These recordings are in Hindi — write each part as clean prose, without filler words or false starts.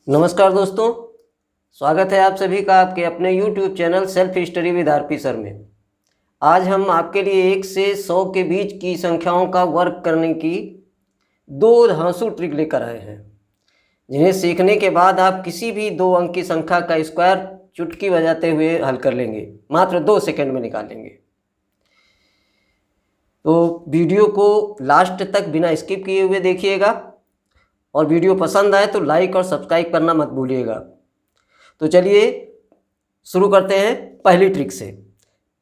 नमस्कार दोस्तों, स्वागत है आप सभी का आपके अपने YouTube channel self history with RP sir में। आज हम आपके लिए 1 से 100 के बीच की संख्याओं का वर्क करने की 2 धांसू ट्रिक लेकर आए हैं, जिन्हें सीखने के बाद आप किसी भी 2 अंक की संख्या का स्क्वायर चुटकी बजाते हुए हल कर लेंगे, मात्र 2 सेकंड में निकालेंगे। तो वीडियो को लास्ट तक बिना स्किप किए हुए देखिएगा और वीडियो पसंद आए तो लाइक और सब्सक्राइब करना मत भूलिएगा। तो चलिए शुरू करते हैं पहली ट्रिक से।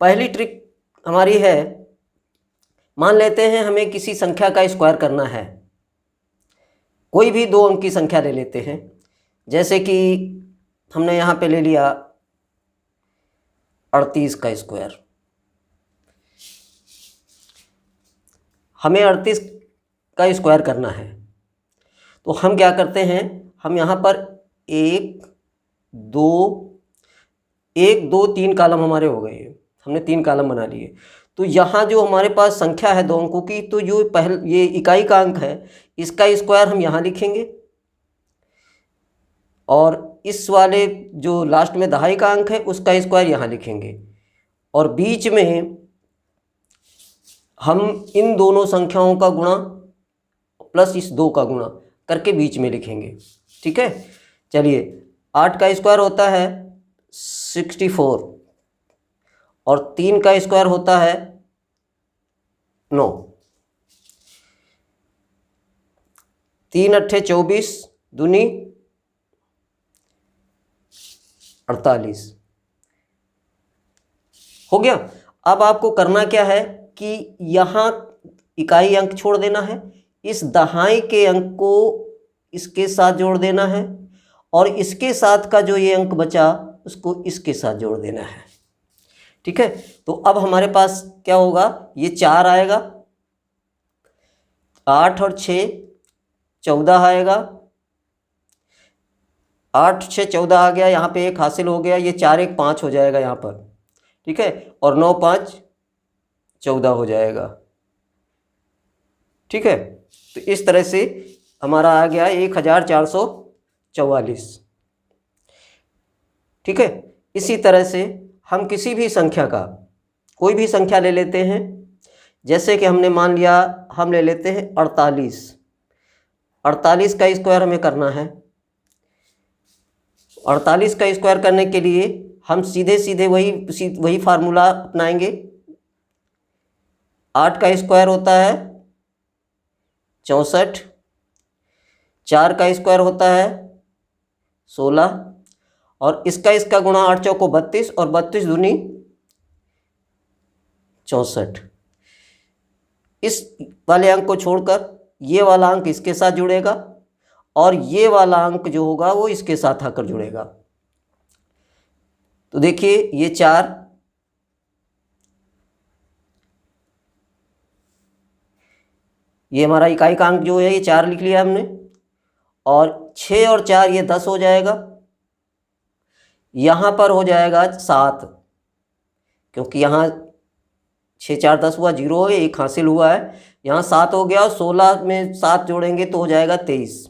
पहली ट्रिक हमारी है, मान लेते हैं हमें किसी संख्या का स्क्वायर करना है। कोई भी 2 अंक की संख्या ले लेते हैं, जैसे कि हमने यहाँ पे ले लिया 38 का स्क्वायर। हमें 38 का स्क्वायर करना है, तो हम क्या करते हैं, हम यहाँ पर 1 2 3 कॉलम हमारे हो गए। हमने 3 कॉलम बना लिए। तो यहाँ जो हमारे पास संख्या है 2 अंकों की, तो जो ये इकाई का अंक है, इसका स्क्वायर हम यहाँ लिखेंगे और इस वाले जो लास्ट में दहाई का अंक है उसका स्क्वायर यहाँ लिखेंगे और बीच में हम इन दोनों संख्याओं का गुणा प्लस इस 2 का गुणा करके बीच में लिखेंगे। ठीक है, चलिए 8 का स्क्वायर होता है 64 और 3 का स्क्वायर होता है 9। 3 अट्ठे 24 दूनी 48 हो गया। अब आपको करना क्या है कि यहाँ इकाई अंक छोड़ देना है, इस दहाई के अंक को इसके साथ जोड़ देना है और इसके साथ का जो ये अंक बचा उसको इसके साथ जोड़ देना है। ठीक है, तो अब हमारे पास क्या होगा, ये 4 आएगा, 8 और 6 14 आएगा, 8 6 14 आ गया, यहाँ पे 1 हासिल हो गया, ये 4 1 5 हो जाएगा यहाँ पर। ठीक है, और 9 5 14 हो जाएगा। ठीक है, तो इस तरह से हमारा आ गया 1444। ठीक है, इसी तरह से हम किसी भी संख्या का कोई भी संख्या ले लेते हैं, जैसे कि हमने मान लिया, हम ले लेते हैं 48। 48 का स्क्वायर हमें करना है। 48 का स्क्वायर करने के लिए हम सीधे वही फार्मूला अपनाएंगे। 8 का स्क्वायर होता है 64, 4 का स्क्वायर होता है 16 और इसका गुणा 8 चौको 32 और 32 दूनी 64। इस वाले अंक को छोड़कर ये वाला अंक इसके साथ जुड़ेगा और ये वाला अंक जो होगा वो इसके साथ आकर जुड़ेगा। तो देखिए ये 4, ये हमारा इकाई का अंक जो है ये 4 लिख लिया हमने, और 6 और 4 ये 10 हो जाएगा। यहाँ पर हो जाएगा 7, क्योंकि यहाँ 6 4 10 हुआ, 0 है, 1 हासिल हुआ है, यहाँ 7 हो गया और 16 में 7 जोड़ेंगे तो हो जाएगा 23।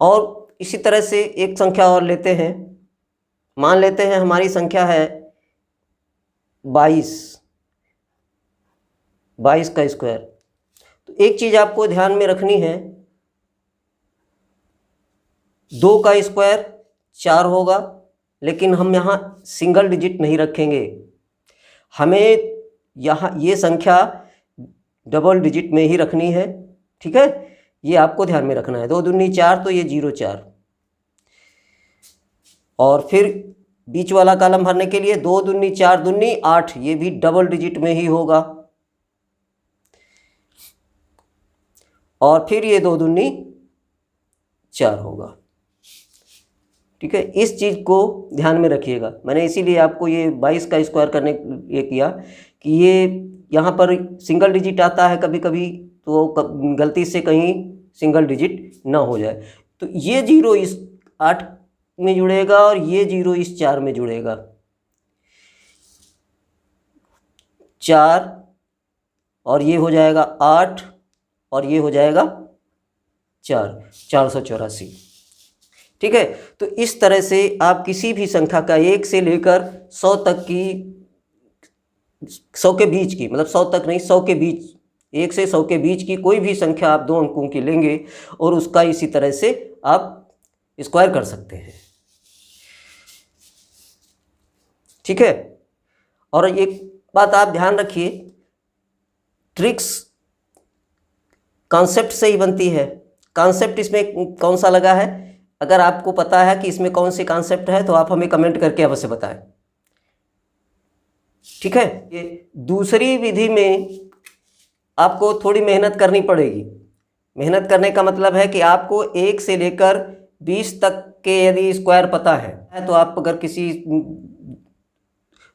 और इसी तरह से एक संख्या और लेते हैं, मान लेते हैं हमारी संख्या है 22 का स्क्वायर। तो एक चीज़ आपको ध्यान में रखनी है, 2 का स्क्वायर 4 होगा, लेकिन हम यहाँ सिंगल डिजिट नहीं रखेंगे, हमें यहाँ ये संख्या डबल डिजिट में ही रखनी है। ठीक है, ये आपको ध्यान में रखना है। 2 दूनी 4 तो ये 0 4, और फिर बीच वाला कॉलम भरने के लिए 2 दूनी 4 दूनी 8, ये भी डबल डिजिट में ही होगा, और फिर ये 2 दूनी 4 होगा। ठीक है, इस चीज़ को ध्यान में रखिएगा। मैंने इसीलिए आपको ये 22 का स्क्वायर करने ये किया कि ये यहाँ पर सिंगल डिजिट आता है कभी कभी, तो गलती से कहीं सिंगल डिजिट ना हो जाए। तो ये 0 इस 8 में जुड़ेगा और ये 0 इस 4 में जुड़ेगा। 4 और ये हो जाएगा 8 और ये हो जाएगा 484। ठीक है, तो इस तरह से आप किसी भी संख्या का 1 से लेकर 100 तक की, 100 के बीच की, मतलब 100 तक नहीं, 100 के बीच, 1 से 100 के बीच की कोई भी संख्या आप 2 अंकों की लेंगे और उसका इसी तरह से आप स्क्वायर कर सकते हैं। ठीक है, और एक बात आप ध्यान रखिए, ट्रिक्स कॉन्सेप्ट से ही बनती है। कॉन्सेप्ट इसमें कौन सा लगा है, अगर आपको पता है कि इसमें कौन सी कॉन्सेप्ट है तो आप हमें कमेंट करके अवश्य बताएं। ठीक है, ये दूसरी विधि में आपको थोड़ी मेहनत करनी पड़ेगी। मेहनत करने का मतलब है कि आपको 1 से लेकर 20 तक के यदि स्क्वायर पता है तो आप अगर किसी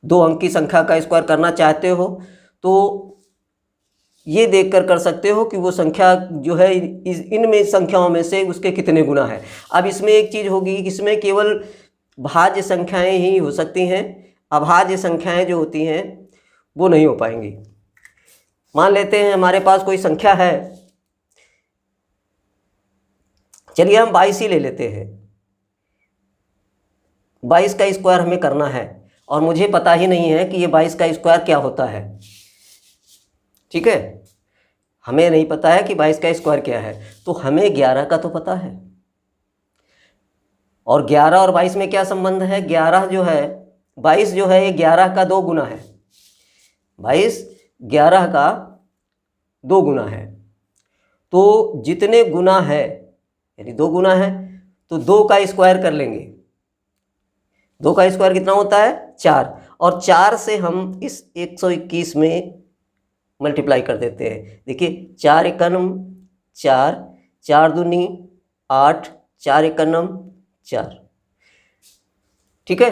2 अंक की संख्या का स्क्वायर करना चाहते हो तो ये देखकर कर सकते हो कि वो संख्या जो है इनमें संख्याओं में से उसके कितने गुना है। अब इसमें एक चीज़ होगी, इसमें केवल भाज्य संख्याएं ही हो सकती हैं, अभाज्य संख्याएं जो होती हैं वो नहीं हो पाएंगी। मान लेते हैं हमारे पास कोई संख्या है, चलिए हम 22 ही ले लेते हैं। 22 का स्क्वायर हमें करना है और मुझे पता ही नहीं है कि ये 22 का स्क्वायर क्या होता है। ठीक है, हमें नहीं पता है कि 22 का स्क्वायर क्या है, तो हमें 11 का तो पता है। और 11 और 22 में क्या संबंध है, 11 जो है, 22 जो है ये 11 का 2 गुना है। 22 11 का 2 गुना है, तो जितने गुना है यानी 2 गुना है तो 2 का स्क्वायर कर लेंगे। 2 का स्क्वायर कितना होता है, 4, और 4 से हम इस 121 में मल्टीप्लाई कर देते हैं। देखिए 4 एकम 4, 4 दूनी 8, 4 एकम 4। ठीक है,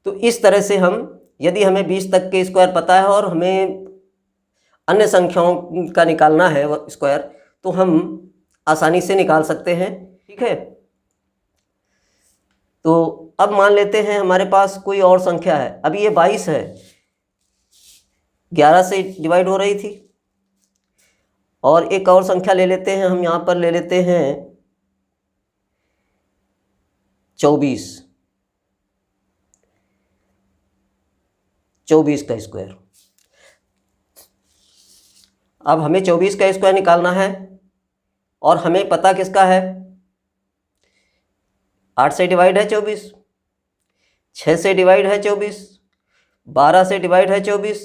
तो इस तरह से हम, यदि हमें 20 तक के स्क्वायर पता है और हमें अन्य संख्याओं का निकालना है स्क्वायर, तो हम आसानी से निकाल सकते हैं। ठीक है, तो अब मान लेते हैं हमारे पास कोई और संख्या है। अभी ये 22 है, 11 से डिवाइड हो रही थी, और एक और संख्या ले लेते हैं हम, यहाँ पर ले लेते हैं 24। 24 का स्क्वायर। अब हमें 24 का स्क्वायर निकालना है और हमें पता किसका है, 8 से डिवाइड है 24, 6 से डिवाइड है 24, 12 से डिवाइड है 24।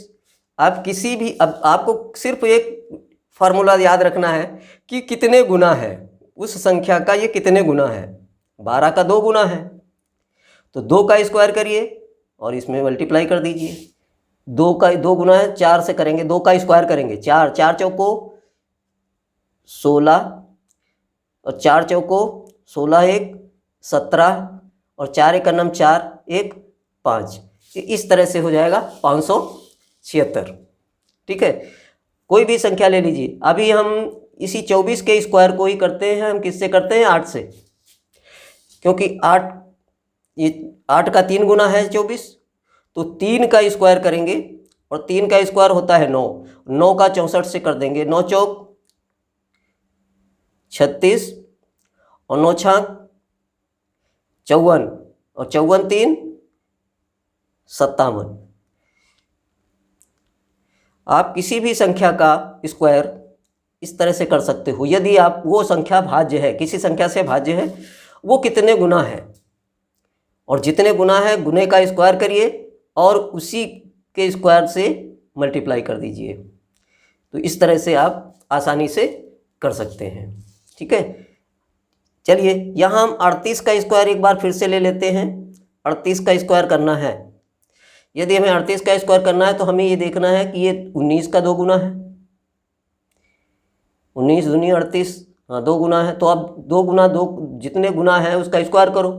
आप किसी भी, अब आपको सिर्फ एक फार्मूला याद रखना है कि कितने गुना है उस संख्या का, ये कितने गुना है। 12 का 2 गुना है, तो 2 का स्क्वायर करिए और इसमें मल्टीप्लाई कर दीजिए। 2 का 2 गुना है, 4 से करेंगे, 2 का स्क्वायर करेंगे, 4, 4 चौको 16, और 4 चौको 16, 1 17, और 4 एकम 4, 1 5। इस तरह से हो जाएगा 576। ठीक है, कोई भी संख्या ले लीजिए। अभी हम इसी 24 के स्क्वायर को ही करते हैं, हम किससे करते हैं, 8 से, क्योंकि 8, ये 8 का 3 गुना है 24, तो 3 का स्क्वायर करेंगे, और 3 का स्क्वायर होता है 9, 9 का 64 से कर देंगे, 9 चौक 36, और 9 छाक 54, और 54 3 57। आप किसी भी संख्या का स्क्वायर इस तरह से कर सकते हो। यदि आप, वो संख्या भाज्य है, किसी संख्या से भाज्य है, वो कितने गुना है, और जितने गुना है गुने का स्क्वायर करिए और उसी के स्क्वायर से मल्टीप्लाई कर दीजिए। तो इस तरह से आप आसानी से कर सकते हैं। ठीक है, चलिए यहाँ हम 38 का स्क्वायर एक बार फिर से ले लेते हैं। 38 का स्क्वायर करना है, यदि हमें 38 का स्क्वायर करना है तो हमें ये देखना है कि ये 19 का 2 गुना है। 19 दूनी 38, हाँ 2 गुना है, तो अब 2 गुना 2, जितने गुना है उसका स्क्वायर करो।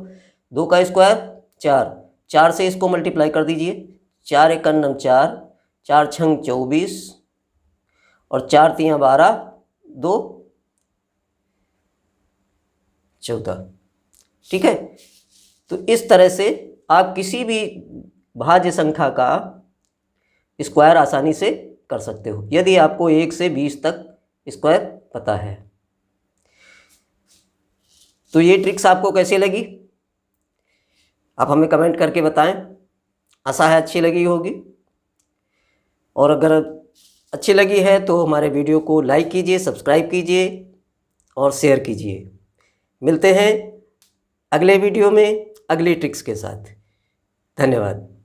2 का स्क्वायर 4, 4 से इसको मल्टीप्लाई कर दीजिए, 4 एकम 4, 4 छंग 24, और 4 तियाँ 12, 2 14। ठीक है, तो इस तरह से आप किसी भी भाज्य संख्या का स्क्वायर आसानी से कर सकते हो। यदि आपको 1 से 20 तक स्क्वायर पता है। तो ये ट्रिक्स आपको कैसी लगी आप हमें कमेंट करके बताएं। आशा है अच्छी लगी होगी, और अगर अच्छी लगी है तो हमारे वीडियो को लाइक कीजिए, सब्सक्राइब कीजिए और शेयर कीजिए। मिलते हैं अगले वीडियो में अगली ट्रिक्स के साथ। धन्यवाद।